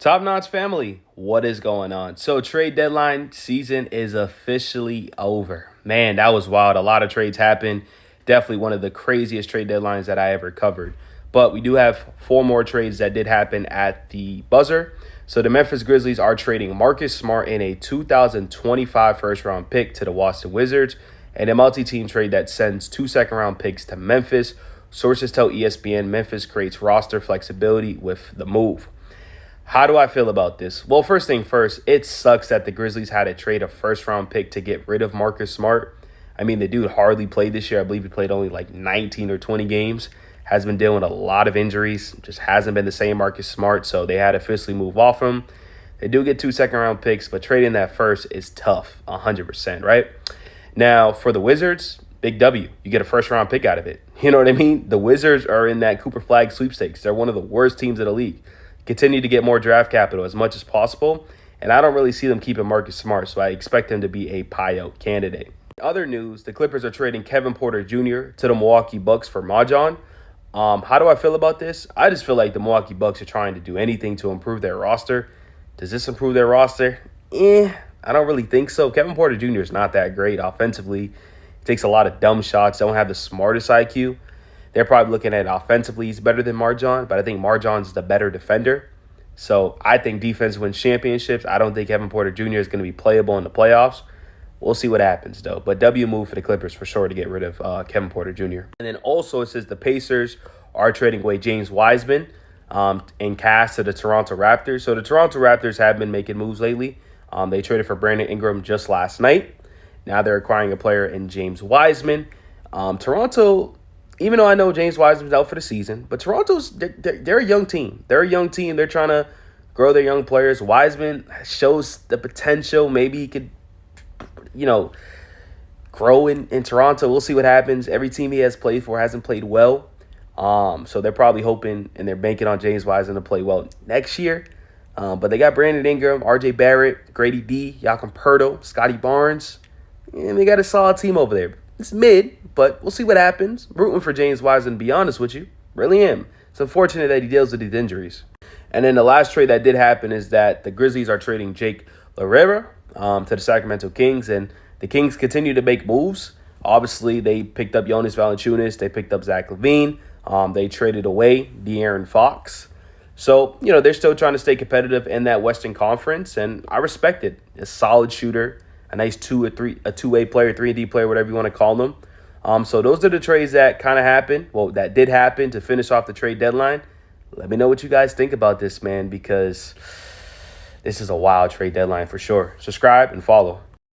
Top Notch family, what is going on? So, trade deadline season is officially over. Man, that was wild. A lot of trades happened. Definitely one of the craziest trade deadlines that I ever covered. But we do have four more trades that did happen at the buzzer. So, the Memphis Grizzlies are trading Marcus Smart in a 2025 first round pick to the Washington Wizards, and a multi team trade that sends two second round picks to Memphis. Sources tell ESPN Memphis creates roster flexibility with the move. How do I feel about this? Well, first thing first, it sucks that the Grizzlies had to trade a first-round pick to get rid of Marcus Smart. I mean, the dude hardly played this year. I believe he played only like 19 or 20 games. Has been dealing with a lot of injuries. Just hasn't been the same Marcus Smart, so they had to officially move off him. They do get two second-round picks, but trading that first is tough, 100%, right? Now, for the Wizards, big W. You get a first-round pick out of it. You know what I mean? The Wizards are in that Cooper Flag sweepstakes. They're one of the worst teams in the league. Continue to get more draft capital as much as possible, and I don't really see them keeping Marcus Smart, so I expect him to be a buyout candidate. In other news, the Clippers are trading Kevin Porter Jr. to the Milwaukee Bucks for Mahjong. How do I feel about this? I just feel like the Milwaukee Bucks are trying to do anything to improve their roster. Does this improve their roster? I don't really think so. Kevin Porter Jr. is not that great offensively. He takes a lot of dumb shots, don't have the smartest IQ. They're probably looking at offensively, he's better than Marjon, but I think Marjon's the better defender. So I think defense wins championships. I don't think Kevin Porter Jr. is going to be playable in the playoffs. We'll see what happens, though. But W move for the Clippers for sure to get rid of Kevin Porter Jr. And then also it says the Pacers are trading away James Wiseman and Cass to the Toronto Raptors. So the Toronto Raptors have been making moves lately. They traded for Brandon Ingram just last night. Now they're acquiring a player in James Wiseman. Toronto, even though I know James Wiseman's out for the season, but they're a young team. They're a young team. They're trying to grow their young players. Wiseman shows the potential. Maybe he could, grow in Toronto. We'll see what happens. Every team he has played for hasn't played well. So they're probably hoping and they're banking on James Wiseman to play well next year. But they got Brandon Ingram, RJ Barrett, Grady D, Jakob Poeltl, Scotty Barnes. And they got a solid team over there. It's mid, but we'll see what happens. I'm rooting for James Wiseman, to be honest with you. Really am. It's unfortunate that he deals with these injuries. And then the last trade that did happen is that the Grizzlies are trading Jake LaRivera to the Sacramento Kings, and the Kings continue to make moves. Obviously, they picked up Jonas Valanciunas. They picked up Zach LaVine. They traded away De'Aaron Fox. So, they're still trying to stay competitive in that Western Conference, and I respect it. A solid shooter. A nice two-way player, 3-and-D player, whatever you want to call them. So those are the trades that kind of happened. Well, that did happen to finish off the trade deadline. Let me know what you guys think about this, man, because this is a wild trade deadline for sure. Subscribe and follow.